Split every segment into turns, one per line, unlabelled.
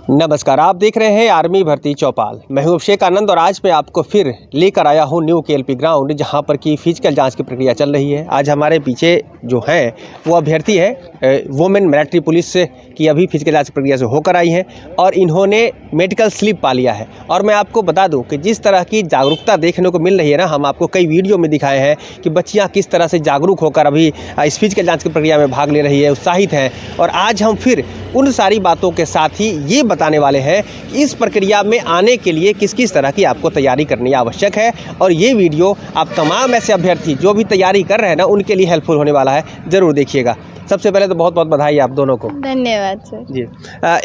नमस्कार, आप देख रहे हैं आर्मी भर्ती चौपाल। मैं हूं अभिषेक आनंद और आज मैं आपको फिर लेकर आया हूं न्यू केएलपी ग्राउंड, जहां पर की फिजिकल जांच की प्रक्रिया चल रही है। आज हमारे पीछे जो हैं वो अभ्यर्थी है वुमेन मिलिट्री पुलिस की अभी फिजिकल जांच प्रक्रिया से होकर आई हैं और इन्होंने मेडिकल स्लिप पा लिया है। और मैं आपको बता दूं कि जिस तरह की जागरूकता देखने को मिल रही है ना, हम आपको कई वीडियो में दिखाए हैं कि बच्चियाँ किस तरह से जागरूक होकर अभी इस फिजिकल जाँच की प्रक्रिया में भाग ले रही है, उत्साहित हैं। और आज हम फिर उन सारी बातों के साथ ही ये बताने वाले हैं कि इस प्रक्रिया में आने के लिए किस किस तरह की आपको तैयारी करनी आवश्यक है। और ये वीडियो आप तमाम ऐसे अभ्यर्थी जो भी तैयारी कर रहे हैं ना, उनके लिए हेल्पफुल होने वाला है, ज़रूर देखिएगा। सबसे पहले तो बहुत बहुत बधाई आप दोनों को।
धन्यवाद सर
जी।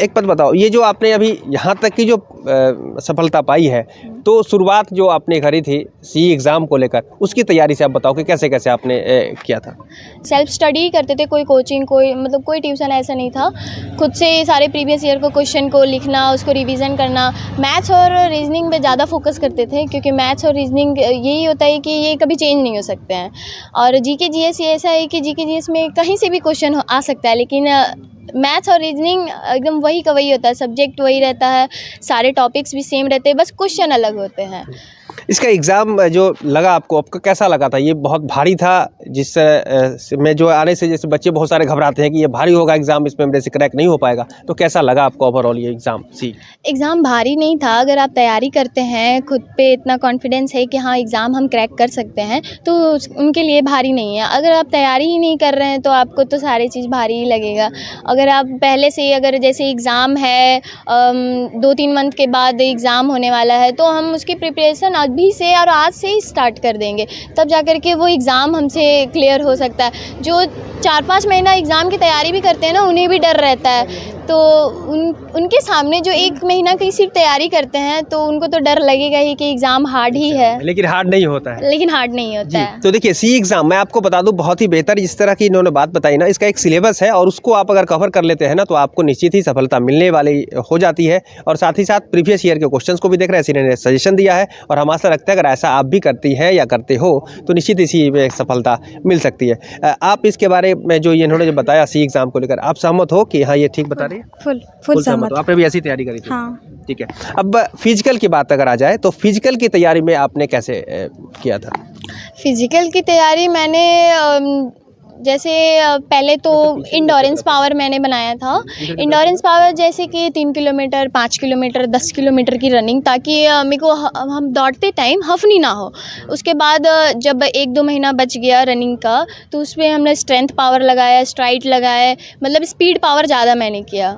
एक बात बताओ, ये जो आपने अभी यहाँ तक की जो सफलता पाई है, तो शुरुआत जो आपने करी थी सी एग्ज़ाम को लेकर, उसकी तैयारी से आप बताओ कि कैसे कैसे आपने किया था।
सेल्फ स्टडी करते थे, कोई कोचिंग, कोई ट्यूशन ऐसा नहीं था। खुद से सारे प्रीवियस ईयर को क्वेश्चन को लिखना, उसको रिवीजन करना। मैथ्स और रीजनिंग पे ज़्यादा फोकस करते थे, क्योंकि मैथ्स और रीजनिंग यही होता है कि ये कभी चेंज नहीं हो सकते हैं। और जीके जीएस ये ऐसा है कि जीके जीएस में कहीं से भी क्वेश्चन आ सकता है, लेकिन मैथ्स और रीजनिंग एकदम वही का वही होता है, सब्जेक्ट वही रहता है, सारे टॉपिक्स भी सेम रहते हैं, बस क्वेश्चन अलग होते हैं।
इसका एग्ज़ाम जो लगा आपको कैसा लगा था? ये बहुत भारी था, जिस में जो आने से जैसे बच्चे बहुत सारे घबराते हैं कि ये भारी होगा एग्ज़ाम, इसमें मेरे से क्रैक नहीं हो पाएगा, तो कैसा लगा आपको ओवरऑल ये एग्ज़ाम?
एग्ज़ाम भारी नहीं था। अगर आप तैयारी करते हैं, खुद पे इतना कॉन्फिडेंस है कि हाँ एग्ज़ाम हम क्रैक कर सकते हैं, तो उनके लिए भारी नहीं है। अगर आप तैयारी ही नहीं कर रहे हैं तो आपको तो सारी चीज़ भारी ही लगेगा। अगर आप पहले से, अगर जैसे एग्ज़ाम है 2-3 मंथ के बाद एग्ज़ाम होने वाला है, तो हम उसकी प्रिपरेशन अभी से और आज से ही स्टार्ट कर देंगे, तब जा कर के वो एग्ज़ाम हमसे क्लियर हो सकता है। जो 4-5 महीना एग्ज़ाम की तैयारी भी करते हैं ना, उन्हें भी डर रहता है, तो उनके सामने जो 1 महीना की सिर्फ तैयारी करते हैं, तो उनको तो डर लगेगा ही कि एग्ज़ाम हार्ड ही है।
लेकिन हार्ड नहीं होता है। तो देखिए, सी एग्ज़ाम मैं आपको बता दूं, बहुत ही बेहतर जिस तरह की इन्होंने बात बताई ना, इसका एक सिलेबस है और उसको आप अगर कवर कर लेते हैं ना, तो आपको निश्चित ही सफलता मिलने वाली हो जाती है। और साथ ही साथ प्रीवियस ईयर के क्वेश्चंस को भी देख रहे हैं, इन्होंने सजेशन दिया है और हम आशा रखते हैं अगर ऐसा आप भी करती हैं या करते हो तो निश्चित इसी में सफलता मिल सकती है। आप इसके बारे में जो इन्होंने जो बताया सी एग्ज़ाम को लेकर, आप सहमत हो कि हाँ ये ठीक बता रही है?
फुल सहमत।
आपने भी ऐसी तैयारी करी थी?
हाँ।
ठीक है। अब फिजिकल की बात अगर आ जाए, तो फिजिकल की तैयारी में आपने कैसे किया था?
फिजिकल की तैयारी मैंने जैसे पहले तो इंडोरेंस पावर मैंने बनाया था। इंडोरेंस पावर जैसे कि 3 किलोमीटर, 5 किलोमीटर, 10 किलोमीटर की रनिंग, ताकि मेरे को हम दौड़ते टाइम हफनी ना हो। उसके बाद जब 1-2 महीना बच गया रनिंग का, तो उसमें हमने स्ट्रेंथ पावर लगाया, स्ट्राइड लगाया, मतलब स्पीड पावर ज़्यादा मैंने किया।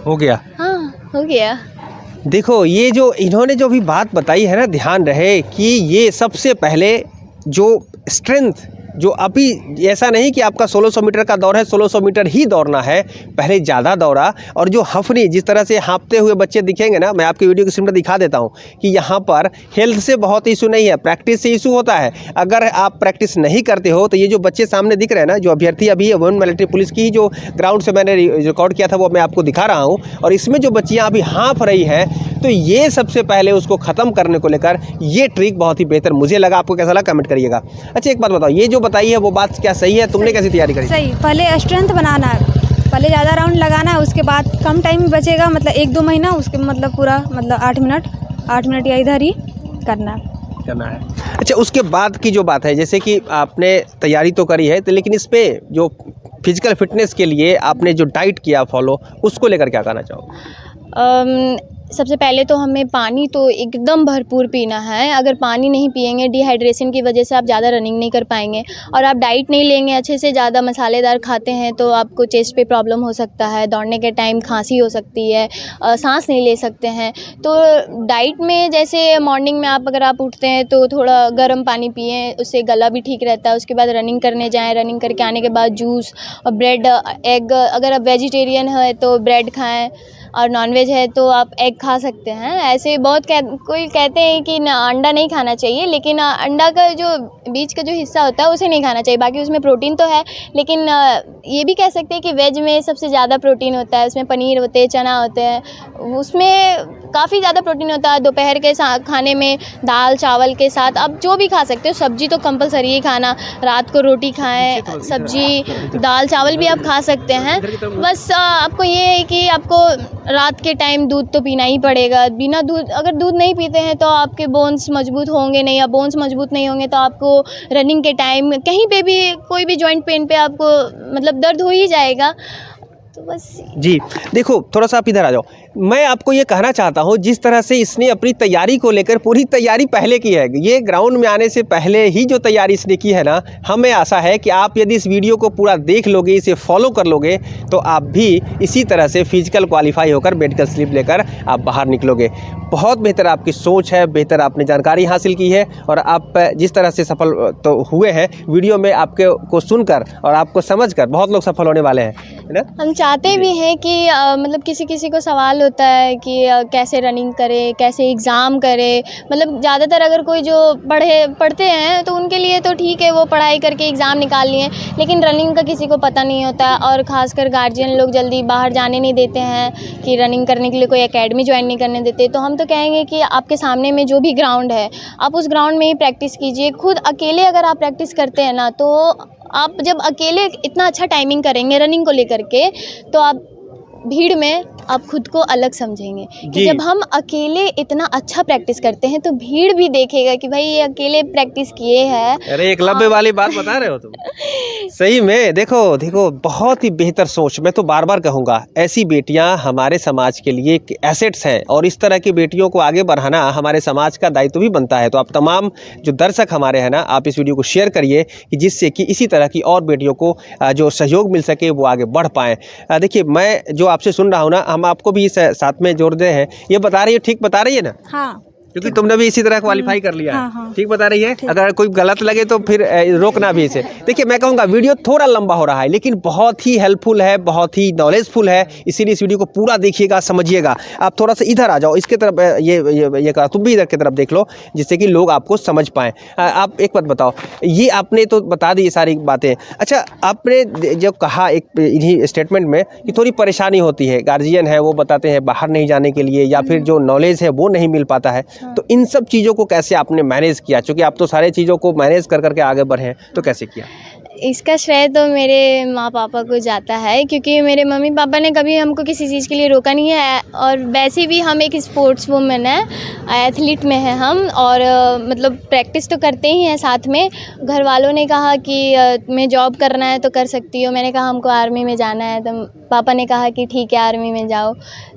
हो गया?
हाँ, हो गया।
देखो, ये जो इन्होंने जो भी बात बताई है ना, ध्यान रहे कि ये सबसे पहले जो स्ट्रेंथ, जो अभी ऐसा नहीं कि आपका 1600 मीटर का दौड़ है 1600 मीटर ही दौड़ना है, पहले ज़्यादा दौड़ा। और जो हफनी जिस तरह से हाँफते हुए बच्चे दिखेंगे ना, मैं आपकी वीडियो की स्क्रीन पर दिखा देता हूँ कि यहाँ पर हेल्थ से बहुत इशू नहीं है, प्रैक्टिस से इशू होता है। अगर आप प्रैक्टिस नहीं करते हो तो ये जो बच्चे सामने दिख रहे हैं ना, जो अभ्यर्थी अभी वुमेन मिलिट्री पुलिस की जो ग्राउंड से मैंने रिकॉर्ड किया था, वो मैं आपको दिखा रहा हूँ। और इसमें जो बच्चियाँ अभी हाँफ रही हैं, तो ये सबसे पहले उसको ख़त्म करने को लेकर ये ट्रिक बहुत ही बेहतर मुझे लगा। आपको कैसा लगा कमेंट करिएगा। अच्छा, एक बात बताओ, ये जो बताई है वो बात क्या सही है? तुमने कैसी तैयारी करी?
सही। पहले स्ट्रेंथ बनाना है, पहले ज़्यादा राउंड लगाना है, उसके बाद कम टाइम बचेगा, मतलब 1-2 महीना, उसके मतलब पूरा मतलब 8 मिनट या इधर ही करना है।
अच्छा, उसके बाद की जो बात है, जैसे कि आपने तैयारी तो करी है, तो लेकिन इस पे जो फिजिकल फिटनेस के लिए आपने जो डाइट किया फॉलो, उसको लेकर क्या कहना चाहो?
सबसे पहले तो हमें पानी तो एकदम भरपूर पीना है। अगर पानी नहीं पिएंगे, डिहाइड्रेशन की वजह से आप ज़्यादा रनिंग नहीं कर पाएंगे। और आप डाइट नहीं लेंगे अच्छे से, ज़्यादा मसालेदार खाते हैं तो आपको चेस्ट पे प्रॉब्लम हो सकता है, दौड़ने के टाइम खांसी हो सकती है, सांस नहीं ले सकते हैं। तो डाइट में जैसे मॉर्निंग में अगर आप उठते हैं तो थोड़ा गर्म पानी पिएँ, उससे गला भी ठीक रहता है। उसके बाद रनिंग करने जाएँ, रनिंग करके आने के बाद जूस और ब्रेड, एग, अगर आप वेजिटेरियन है तो ब्रेड खाएँ, और नॉनवेज है तो आप एग खा सकते हैं। ऐसे बहुत कोई कहते हैं कि अंडा नहीं खाना चाहिए, लेकिन अंडा का जो बीच का जो हिस्सा होता है उसे नहीं खाना चाहिए। बाकी उसमें प्रोटीन तो है, लेकिन ये भी कह सकते हैं कि वेज में सबसे ज़्यादा प्रोटीन होता है, उसमें पनीर होते हैं, चना होते हैं, उसमें काफ़ी ज़्यादा प्रोटीन होता है। दोपहर के खाने में दाल चावल के साथ आप जो भी खा सकते हो, सब्जी तो कंपलसरी ही खाना, रात को रोटी खाएं, सब्जी दाल चावल भी आप खा सकते हैं। बस आपको ये है कि आपको रात के टाइम दूध तो पीना ही पड़ेगा। बिना दूध, अगर दूध नहीं पीते हैं तो आपके बोन्स मजबूत होंगे नहीं, या बोन्स मजबूत नहीं होंगे तो आपको रनिंग के टाइम कहीं पे भी कोई भी जॉइंट पेन पे आपको मतलब दर्द हो ही जाएगा। तो बस
जी, देखो थोड़ा सा आप इधर आ जाओ। मैं आपको ये कहना चाहता हूँ, जिस तरह से इसने अपनी तैयारी को लेकर पूरी तैयारी पहले की है, ये ग्राउंड में आने से पहले ही जो तैयारी इसने की है ना, हमें आशा है कि आप यदि इस वीडियो को पूरा देख लोगे, इसे फॉलो कर लोगे, तो आप भी इसी तरह से फिजिकल क्वालिफाई होकर मेडिकल स्लिप लेकर आप बाहर निकलोगे। बहुत बेहतर आपकी सोच है, बेहतर आपने जानकारी हासिल की है, और आप जिस तरह से सफल तो हुए हैं वीडियो में, आपके को सुनकर और आपको समझकर बहुत लोग सफल होने वाले हैं, है ना।
हम चाहते भी हैं कि मतलब किसी को सवाल होता है कि कैसे रनिंग करे, कैसे एग्ज़ाम करे। मतलब ज़्यादातर अगर कोई जो पढ़ते हैं तो उनके लिए तो ठीक है, वो पढ़ाई करके एग्ज़ाम निकाल लिए, लेकिन रनिंग का किसी को पता नहीं होता है। और ख़ासकर गार्जियन लोग जल्दी बाहर जाने नहीं देते हैं कि रनिंग करने के लिए कोई एकेडमी ज्वाइन नहीं करने देते। तो हम तो कहेंगे कि आपके सामने में जो भी ग्राउंड है, आप उस ग्राउंड में ही प्रैक्टिस कीजिए। खुद अकेले अगर आप प्रैक्टिस करते हैं ना, तो आप जब अकेले इतना अच्छा टाइमिंग करेंगे रनिंग को लेकर के, तो आप भीड़ में आप खुद को अलग समझेंगे कि जब हम अकेले इतना अच्छा प्रैक्टिस करते हैं तो भीड़ भी देखेगा कि भाई ये अकेले प्रैक्टिस किए हैं।
अरे एकलव्य वाली बात बता रहे हो तुम। सही में देखो बहुत ही बेहतर सोच। मैं तो बार बार कहूँगा, ऐसी बेटियां हमारे समाज के लिए एसेट्स हैं, और इस तरह की बेटियों को आगे बढ़ाना हमारे समाज का दायित्व भी बनता है। तो आप तमाम जो दर्शक हमारे हैं ना, आप इस वीडियो को शेयर करिए कि जिससे कि इसी तरह की और बेटियों को जो सहयोग मिल सके, वो आगे बढ़ पाएँ। देखिए, मैं जो आपसे सुन रहा हूँ ना, हम आपको भी इस साथ में जोड़ दे हैं। ये बता रही है, ठीक बता रही है ना?
हाँ,
क्योंकि तुमने भी इसी तरह क्वालिफाई कर लिया है।
हाँ।
ठीक बता रही है। अगर कोई गलत लगे तो फिर रोकना भी इसे। देखिए, मैं कहूँगा वीडियो थोड़ा लंबा हो रहा है, लेकिन बहुत ही हेल्पफुल है, बहुत ही नॉलेजफुल है, इसीलिए इस वीडियो को पूरा देखिएगा, समझिएगा। आप थोड़ा सा इधर आ जाओ, इसके तरफ ये कहा, तुम भी इधर की तरफ देख लो, जिससे कि लोग आपको समझ पाएँ। आप एक बात बताओ, ये आपने तो बता दी ये सारी बातें। अच्छा, आपने जो कहा एक इन्हीं स्टेटमेंट में कि थोड़ी परेशानी होती है, गार्जियन है वो बताते हैं बाहर नहीं जाने के लिए, या फिर जो नॉलेज है वो नहीं मिल पाता है, तो इन सब चीज़ों को कैसे आपने मैनेज किया? क्योंकि आप तो सारे चीज़ों को मैनेज कर करके आगे बढ़े हैं, तो कैसे किया?
इसका श्रेय तो मेरे माँ पापा को जाता है, क्योंकि मेरे मम्मी पापा ने कभी हमको किसी चीज़ के लिए रोका नहीं है। और वैसे भी हम एक स्पोर्ट्स वुमेन है, एथलीट में है हम, और मतलब प्रैक्टिस तो करते ही हैं साथ में। घर वालों ने कहा कि मैं जॉब करना है तो कर सकती हो। मैंने कहा हमको आर्मी में जाना है, तो पापा ने कहा कि ठीक है आर्मी में जाओ।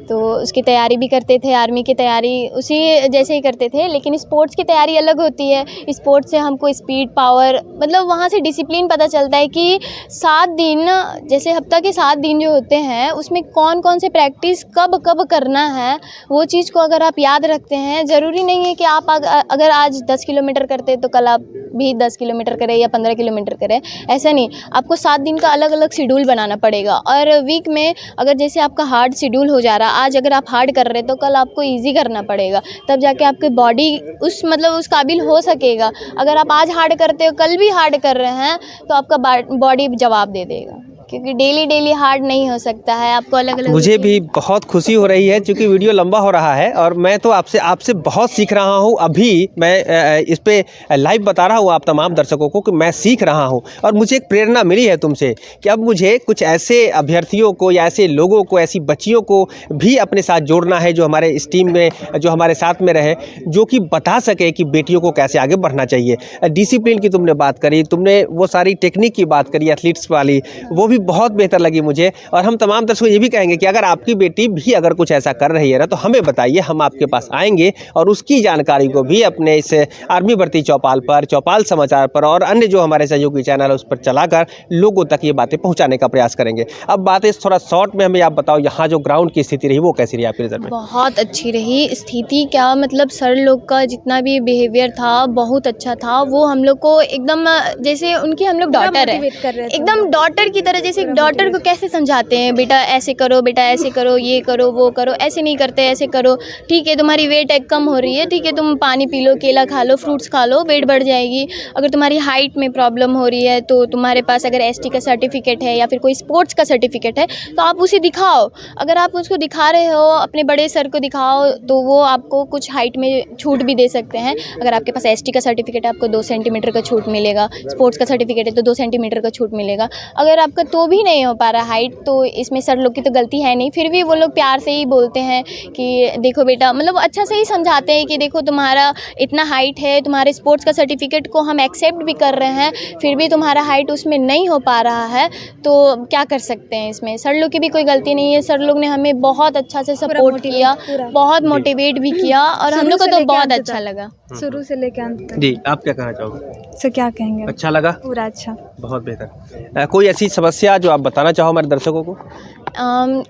तो उसकी तैयारी भी करते थे, आर्मी की तैयारी उसी जैसे ही करते थे, लेकिन स्पोर्ट्स की तैयारी अलग होती है। स्पोर्ट्स से हमको स्पीड, पावर, मतलब वहाँ से डिसिप्लिन पता चलता है कि 7 दिन, जैसे हफ्ता के 7 दिन जो होते हैं, उसमें कौन कौन से प्रैक्टिस कब कब करना है, वो चीज़ को अगर आप याद रखते हैं, ज़रूरी नहीं है कि आप अगर आज 10 किलोमीटर करते तो कल आप भी 10 किलोमीटर करें या 15 किलोमीटर करें, ऐसा नहीं। आपको 7 दिन का अलग अलग शेड्यूल बनाना पड़ेगा। और वीक में अगर जैसे आपका हार्ड शेड्यूल हो जा रहा, आज अगर आप हार्ड कर रहे तो कल आपको ईजी करना पड़ेगा, तब जाके आपकी बॉडी उस काबिल हो सकेगा। अगर आप आज हार्ड करते हो, कल भी हार्ड कर रहे हैं, तो आपका बॉडी जवाब दे देगा, क्योंकि डेली हार्ड नहीं हो सकता है, आपको अलग अलग। मुझे
भी बहुत खुशी हो रही है, क्योंकि वीडियो लंबा हो रहा है और मैं तो आपसे बहुत सीख रहा हूँ। अभी मैं इस पे लाइव बता रहा हूँ आप तमाम दर्शकों को कि मैं सीख रहा हूँ, और मुझे एक प्रेरणा मिली है तुमसे कि अब मुझे कुछ ऐसे अभ्यर्थियों को या ऐसे लोगों को, ऐसी बच्चियों को भी अपने साथ जोड़ना है, जो हमारे इस टीम में, जो हमारे साथ में रहे, जो कि बता सके कि बेटियों को कैसे आगे बढ़ना चाहिए। डिसिप्लिन की तुमने बात करी, तुमने वो सारी टेक्निक की बात करी एथलीट्स वाली, वो भी बहुत बेहतर लगी मुझे। और हम तमाम दर्शकों ये भी कहेंगे कि अगर आपकी बेटी भी अगर कुछ ऐसा कर रही है ना, तो हमें बताइए, हम आपके पास आएंगे और उसकी जानकारी को भी अपने इस आर्मी भर्ती चौपाल पर, चौपाल समाचार पर और अन्य जो हमारे सहयोगी चैनल है उस पर चलाकर लोगों तक ये बातें पहुंचाने का प्रयास करेंगे। अब बातें थोड़ा शॉर्ट में हमें आप बताओ, यहाँ जो ग्राउंड की स्थिति रही वो कैसी रही आपकी नज़र में?
बहुत अच्छी रही स्थिति। क्या मतलब, सर लोग का जितना भी बिहेवियर था बहुत अच्छा था। वो हम लोग को एकदम जैसे उनकी हम लोग डॉटर है, एकदम डॉटर की तरह जैसे डॉटर को कैसे समझाते हैं, बेटा ऐसे करो, बेटा ऐसे करो, ये करो, वो करो, ऐसे नहीं करते, ऐसे करो, ठीक है तुम्हारी वेट कम हो रही है, ठीक है तुम पानी पी लो, केला खा लो, फ्रूट्स खा लो, वेट बढ़ जाएगी। अगर तुम्हारी हाइट में प्रॉब्लम हो रही है तो तुम्हारे पास अगर एसटी का सर्टिफिकेट है या फिर कोई स्पोर्ट्स का सर्टिफिकेट है तो आप उसे दिखाओ। अगर आप उसको दिखा रहे हो, अपने बड़े सर को दिखाओ, तो वो आपको कुछ हाइट में छूट भी दे सकते हैं। अगर आपके पास एसटी का सर्टिफिकेट है, आपको 2 सेंटीमीटर का छूट मिलेगा, स्पोर्ट्स का सर्टिफिकेट है तो 2 सेंटीमीटर का छूट मिलेगा। अगर आपका तो भी नहीं हो पा रहा हाइट, तो इसमें सर लोग की तो गलती है नहीं, फिर भी वो लोग प्यार से ही बोलते हैं कि देखो बेटा, मतलब अच्छा से ही समझाते हैं कि देखो तुम्हारा इतना हाइट है, तुम्हारे स्पोर्ट्स का सर्टिफिकेट को हम एक्सेप्ट भी कर रहे हैं, फिर भी तुम्हारा हाइट उसमें नहीं हो पा रहा है, तो क्या कर सकते हैं। इसमें सर लोग की भी कोई गलती नहीं है। सर लोग ने हमें बहुत अच्छा से सपोर्ट किया, बहुत मोटिवेट भी किया और हम लोग को तो बहुत अच्छा लगा
शुरू से लेके अंत तक।
जी, आप क्या कहना चाहोगे?
सो क्या कहेंगे,
अच्छा लगा?
पूरा अच्छा।
बहुत बेहतर। कोई ऐसी समस्या जो आप बताना चाहो हमारे दर्शकों को?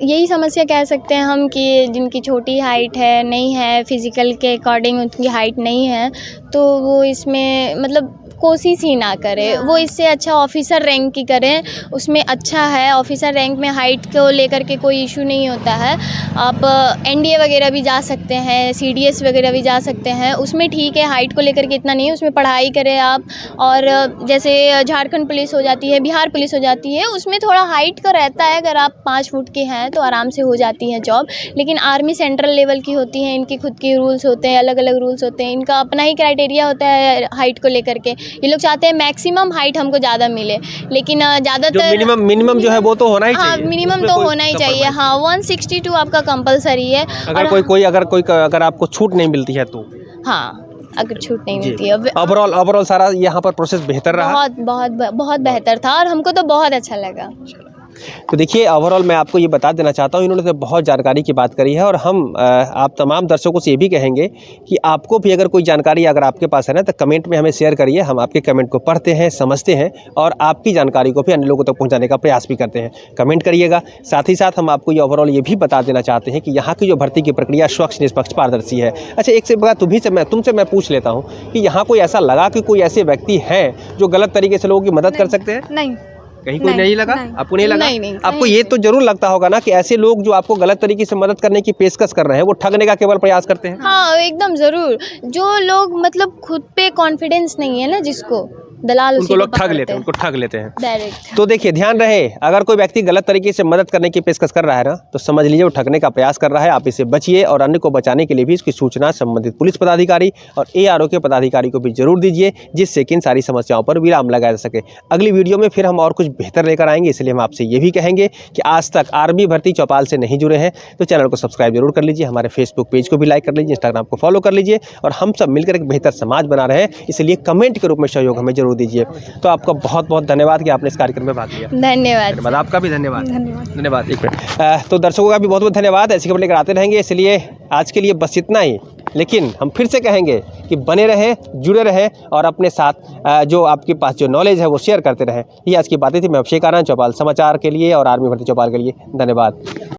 यही समस्या कह सकते हैं हम कि जिनकी छोटी हाइट है, नहीं है, फिज़िकल के अकॉर्डिंग उनकी हाइट नहीं है, तो वो इसमें मतलब कोशिश ही ना करें। वो इससे अच्छा ऑफिसर रैंक की करें, उसमें अच्छा है। ऑफिसर रैंक में हाइट को लेकर के कोई इशू नहीं होता है। आप एनडीए वगैरह भी जा सकते हैं, सीडीएस वगैरह भी जा सकते हैं, उसमें ठीक है, हाइट को लेकर के इतना नहीं है, उसमें पढ़ाई करें आप। और जैसे झारखंड पुलिस हो जाती है, बिहार पुलिस हो जाती है, उसमें थोड़ा हाइट का रहता है। अगर आप 5 फुट के हैं तो आराम से हो जाती है जॉब। लेकिन आर्मी सेंट्रल लेवल की होती है, इनके खुद के रूल्स होते हैं, अलग अलग रूल्स होते हैं, इनका अपना ही क्राइटेरिया होता है हाइट को लेकर के। ये लोग चाहते हैं मैक्सिमम हाइट हमको ज़्यादा मिले, लेकिन ज़्यादातर
मिनिमम जो है वो तो होना ही चाहिए।
हाँ, मिनिमम तो होना ही चाहिए। हाँ, 162 आपका कंपलसरी है।
अगर आपको छूट नहीं मिलती है तो?
हाँ, अगर छूट नहीं मिलती है।
ओवरऑल सारा यहाँ पर प्रोसेस बेहतर रहा?
बहुत बहुत बहुत बेहतर था और हमको तो बहुत अच्छा लगा।
तो देखिए, ओवरऑल मैं आपको ये बता देना चाहता हूँ, इन्होंने तो बहुत जानकारी की बात करी है और हम आप तमाम दर्शकों से ये भी कहेंगे कि आपको भी अगर कोई जानकारी अगर आपके पास है ना, तो कमेंट में हमें शेयर करिए। हम आपके कमेंट को पढ़ते हैं, समझते हैं और आपकी जानकारी को भी अन्य लोगों तक पहुँचाने का प्रयास भी करते हैं। कमेंट करिएगा। साथ ही साथ हम आपको ये ओवरऑल ये भी बता देना चाहते हैं कि यहाँ की जो भर्ती की प्रक्रिया स्वच्छ, निष्पक्ष, पारदर्शी है। अच्छा, एक से बात तुमसे मैं पूछ लेता हूँ कि यहाँ कोई ऐसा लगा कि कोई ऐसे व्यक्ति हैं जो गलत तरीके से लोगों की मदद कर सकते हैं?
नहीं,
कहीं कोई नहीं लगा? आपको नहीं लगा?
नहीं,
आपको ये तो जरूर लगता होगा ना कि ऐसे लोग जो आपको गलत तरीके से मदद करने की पेशकश कर रहे हैं, वो ठगने का केवल प्रयास करते हैं।
हाँ, एकदम ज़रूर। जो लोग मतलब खुद पे कॉन्फिडेंस नहीं है ना, जिसको दलाल
उनको लोग ठग लेते हैं
डायरेक्ट।
तो देखिए, ध्यान रहे, अगर कोई व्यक्ति गलत तरीके से मदद करने की पेशकश कर रहा है ना, तो समझ लीजिए वो ठगने का प्रयास कर रहा है। आप इससे बचिए और अन्य को बचाने के लिए भी इसकी सूचना संबंधित पुलिस पदाधिकारी और ARO के पदाधिकारी को भी जरूर दीजिए, जिससे कि इन सारी समस्याओं पर विराम लगाया जा सके। अगली वीडियो में फिर हम और कुछ बेहतर लेकर आएंगे, इसलिए हम आपसे ये भी कहेंगे कि आज तक आर्मी भर्ती चौपाल से नहीं जुड़े हैं तो चैनल को सब्सक्राइब जरूर कर लीजिए, हमारे फेसबुक पेज को भी लाइक कर लीजिए, इंस्टाग्राम को फॉलो कर लीजिए और हम सब मिलकर एक बेहतर समाज बना रहे हैं, इसलिए कमेंट के रूप में सहयोग हमें जरूर दीजिए। तो आपका बहुत बहुत धन्यवाद कि आपने इस कार्यक्रम में भाग लिया।
धन्यवाद।
आपका भी धन्यवाद। एक मिनट। तो दर्शकों का भी बहुत बहुत धन्यवाद। ऐसी खबर लेकर आते रहेंगे, इसलिए आज के लिए बस इतना ही। लेकिन हम फिर से कहेंगे कि बने रहें, जुड़े रहें और अपने साथ जो आपके पास जो नॉलेज है वो शेयर करते रहें। ये आज की बातें थी। मैं अभिषेक आनंद, चौपाल समाचार के लिए और आर्मी भर्ती चौपाल के लिए धन्यवाद।